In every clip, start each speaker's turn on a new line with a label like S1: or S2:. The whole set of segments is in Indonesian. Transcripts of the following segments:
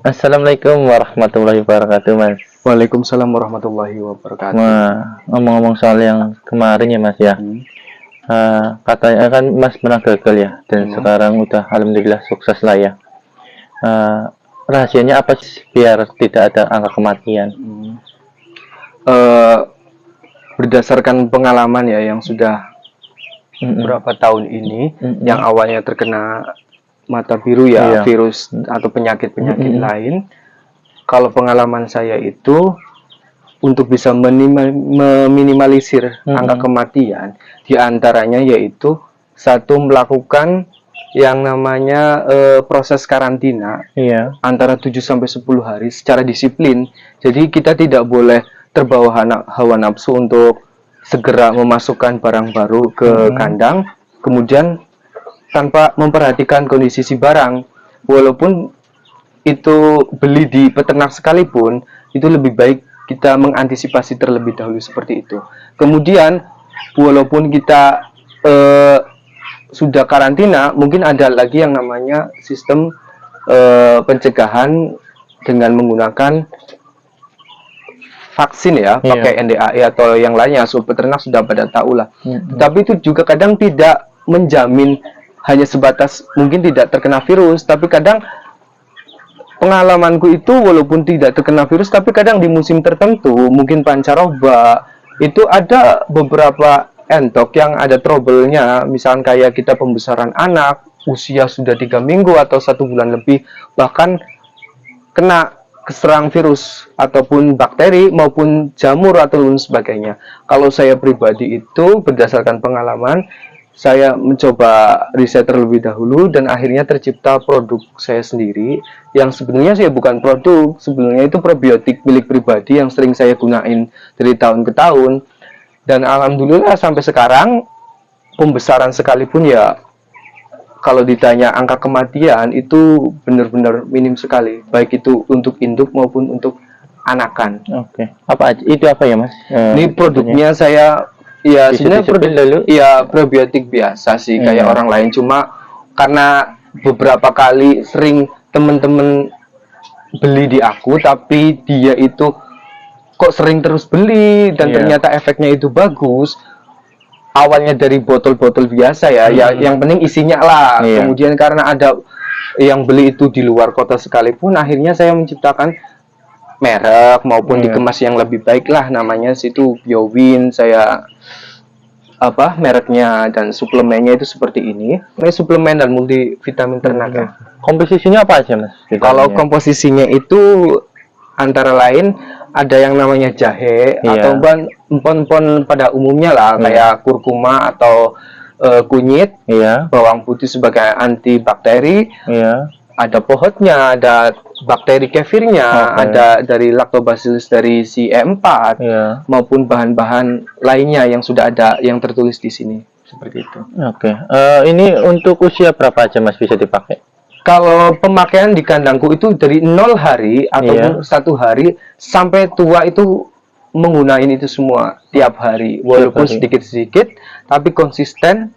S1: Assalamualaikum warahmatullahi wabarakatuh, Mas.
S2: Waalaikumsalam warahmatullahi wabarakatuh.
S1: Ngomong-ngomong soal yang kemarin ya, Mas ya.
S2: Hmm.
S1: Katanya kan Mas pernah gagal ya, dan
S2: Hmm.
S1: sekarang udah alhamdulillah sukses lah ya. Eh, Rahasianya apa sih biar tidak ada angka kematian?
S2: Hmm. Eh, Berdasarkan pengalaman ya yang sudah berapa tahun ini, yang awalnya terkena mata biru ya,
S1: Iya.
S2: virus atau penyakit-penyakit lain. Kalau pengalaman saya itu untuk bisa meminimalisir angka kematian, diantaranya yaitu satu, melakukan yang namanya proses karantina
S1: Iya.
S2: antara 7 sampai 10 hari secara disiplin. Jadi kita tidak boleh terbawa hawa nafsu untuk segera memasukkan barang baru ke kandang, kemudian tanpa memperhatikan kondisi si barang. Walaupun itu beli di peternak sekalipun, itu lebih baik kita mengantisipasi terlebih dahulu seperti itu. Kemudian walaupun kita sudah karantina, mungkin ada lagi yang namanya sistem pencegahan dengan menggunakan vaksin ya, pakai NDAE atau yang lainnya. So peternak sudah pada tahu lah. Tapi itu juga kadang tidak menjamin, hanya sebatas mungkin tidak terkena virus, tapi kadang pengalamanku itu walaupun tidak terkena virus, tapi kadang di musim tertentu, mungkin pancaroba, itu ada beberapa entok yang ada trouble-nya. Misalkan kayak kita pembesaran anak, usia sudah 3 minggu atau 1 bulan lebih, bahkan kena keserang virus ataupun bakteri maupun jamur atau lain sebagainya. Kalau saya pribadi itu berdasarkan pengalaman, saya mencoba riset terlebih dahulu dan akhirnya tercipta produk saya sendiri yang sebenarnya saya bukan produk, sebenarnya itu probiotik milik pribadi yang sering saya gunain dari tahun ke tahun, dan alhamdulillah sampai sekarang pembesaran sekalipun ya, kalau ditanya angka kematian itu benar-benar minim sekali, baik itu untuk induk maupun untuk anakan.
S1: Oke. Apa aja? Itu apa ya, Mas?
S2: Ini produknya saya ya sebenarnya probiotik biasa sih, kayak orang lain, cuma karena beberapa kali sering temen-temen beli di aku, tapi dia itu kok sering terus beli dan ternyata efeknya itu bagus. Awalnya dari botol-botol biasa ya, yang penting isinya lah. Kemudian karena ada yang beli itu di luar kota sekalipun, akhirnya saya menciptakan merek maupun dikemas yang lebih baik lah, namanya situ BioWin, saya mereknya, dan suplemennya itu seperti ini. Ini suplemen dan multivitamin ternak ya.
S1: Komposisinya apa aja, Mas?
S2: Kalau komposisinya itu antara lain ada yang namanya jahe atau empon-empon pada umumnya lah, kayak kurkuma atau kunyit, bawang putih sebagai antibakteri, ada pohotnya, ada bakteri kefirnya, ada dari lactobacillus dari si E4, maupun bahan-bahan lainnya yang sudah ada yang tertulis di sini seperti itu.
S1: Ini untuk usia berapa aja, Mas, bisa dipakai?
S2: Kalau pemakaian di kandangku itu dari 0 hari ataupun 1 hari sampai tua itu menggunakan itu semua tiap hari, walaupun sedikit-sedikit tapi konsisten.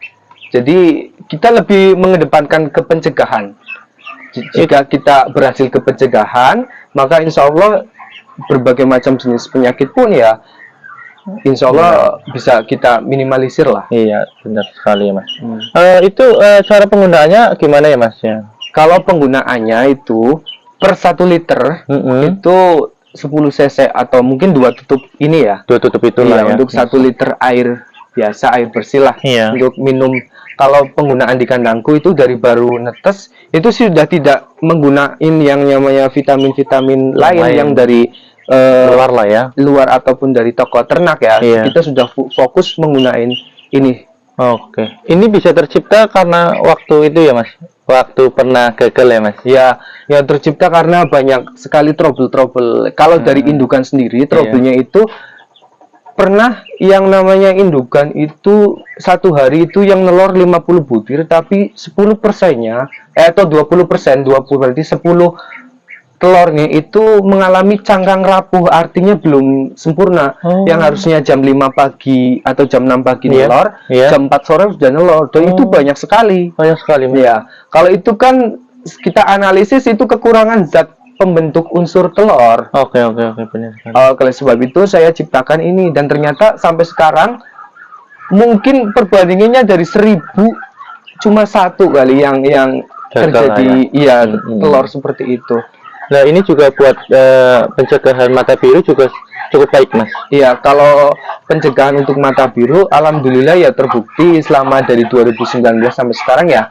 S2: Jadi kita lebih mengedepankan kepencegahan. Jika kita berhasil ke pencegahan, maka insya Allah berbagai macam jenis penyakit pun ya insya Allah bisa kita minimalisir lah.
S1: Iya, benar sekali ya, Mas. Itu cara penggunaannya gimana ya, Mas ya?
S2: Kalau penggunaannya itu per 1 liter itu 10 cc atau mungkin 2 tutup ini ya.
S1: 2 tutup itulah ya.
S2: Untuk 1 liter air biasa, air bersih lah untuk minum. Kalau penggunaan di kandangku itu dari baru netes itu sudah tidak menggunakan yang namanya vitamin-vitamin lain yang dari
S1: luar lah ya,
S2: luar ataupun dari toko ternak ya. Kita sudah fokus menggunakan ini.
S1: Ini bisa tercipta karena waktu itu ya, Mas? Waktu pernah gagal ya, Mas?
S2: Ya tercipta karena banyak sekali trouble-trouble. Kalau dari indukan sendiri, trouble-nya itu pernah yang namanya indukan itu 1 hari itu yang nelor 50 butir, tapi 10%-nya atau 20%, 20 berarti 10 telurnya itu mengalami cangkang rapuh, artinya belum sempurna. Yang harusnya jam 5 pagi atau jam 6 pagi nelor, jam 4 sore sudah nelor. Dan itu banyak sekali.
S1: Banyak sekali.
S2: Ya, kalau itu kan kita analisis itu kekurangan zat pembentuk unsur telur.
S1: Oke, benar sekali.
S2: Oleh sebab itu saya ciptakan ini, dan ternyata sampai sekarang mungkin perbandingannya dari 1000 cuma satu kali yang
S1: Gagal
S2: terjadi,
S1: lah
S2: iya,
S1: Hmm.
S2: telur seperti itu.
S1: Nah, ini juga buat pencegahan mata biru juga cukup baik, Mas.
S2: Iya, kalau pencegahan untuk mata biru, alhamdulillah ya terbukti selama dari 2019 sampai sekarang ya,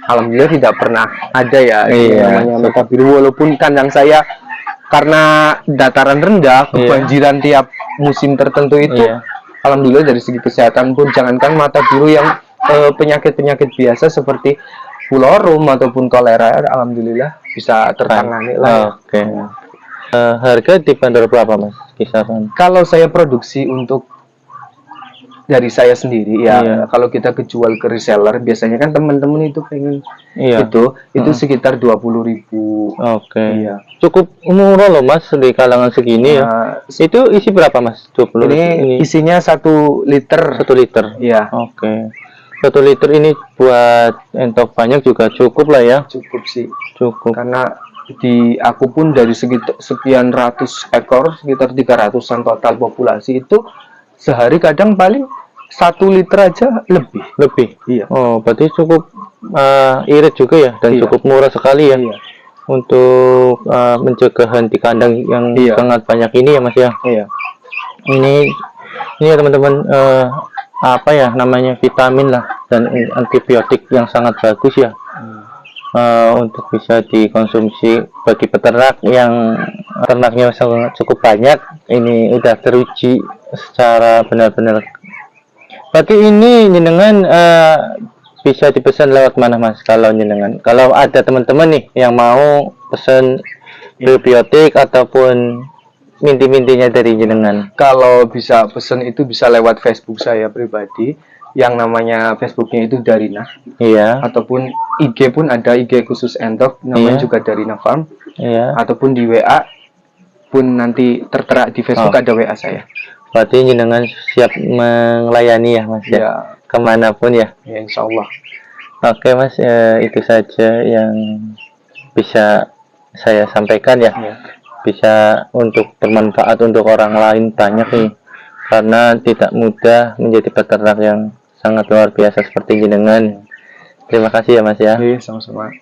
S2: alhamdulillah tidak pernah ada ya yang
S1: Iya,
S2: namanya mata biru. Walaupun kandang saya karena dataran rendah, kebanjiran tiap musim tertentu itu,
S1: Iya.
S2: alhamdulillah dari segi kesehatan pun, jangankan mata biru, yang penyakit-penyakit biasa seperti pulorum ataupun kolera, alhamdulillah bisa tertangani lah ya.
S1: Oke. Harga dibanderol berapa, Mas? Kisaran.
S2: Kalau saya produksi untuk dari saya sendiri ya,
S1: Iya.
S2: kalau kita kejual ke reseller, biasanya kan teman-teman itu pengen
S1: Iya.
S2: itu sekitar 20.000.
S1: Oke.
S2: Iya.
S1: Cukup murah loh, Mas, di kalangan segini ya.
S2: Nah,
S1: Itu isi berapa, Mas? 20
S2: ini isinya 1 liter.
S1: 1 liter.
S2: Iya,
S1: Oke. 1 liter ini buat entok banyak juga cukup lah ya.
S2: cukup sih.
S1: Cukup.
S2: Karena di aku pun dari sekian ratus ekor, sekitar 300-an total populasi itu, sehari kadang paling 1 liter aja lebih.
S1: Lebih.
S2: Iya.
S1: Oh, berarti cukup irit juga ya, dan
S2: Iya.
S1: cukup murah sekali ya.
S2: Iya.
S1: Untuk mencegah henti kandang yang
S2: Iya.
S1: sangat banyak ini ya, Mas ya.
S2: Iya.
S1: Ini ya teman-teman, apa ya namanya, vitamin lah dan antibiotik yang sangat bagus ya. Untuk bisa dikonsumsi bagi peternak yang ternaknya sangat cukup banyak. Ini udah teruji secara benar-benar. Berarti ini jenengan bisa dipesan lewat mana, Mas? Kalau jenengan, kalau ada teman-teman nih yang mau pesan probiotik ataupun minti-mintinya dari jenengan.
S2: Kalau bisa pesen itu bisa lewat Facebook saya pribadi, yang namanya Facebooknya itu Darina,
S1: Iya,
S2: ataupun IG pun ada, IG khusus entok namanya
S1: Iya.
S2: juga Darina Farm,
S1: iya.
S2: ataupun di WA pun nanti tertera di Facebook
S1: Oh.
S2: ada WA saya.
S1: Berarti jenengan siap melayani ya, Mas ya,
S2: Ya,
S1: kemanapun ya.
S2: ya insya Allah.
S1: Oke, Mas, itu saja yang bisa saya sampaikan ya.
S2: Ya.
S1: Bisa untuk bermanfaat untuk orang lain banyak nih, karena tidak mudah menjadi peternak yang sangat luar biasa seperti jenengan. Terima kasih ya, Mas ya.
S2: Oke, sama-sama.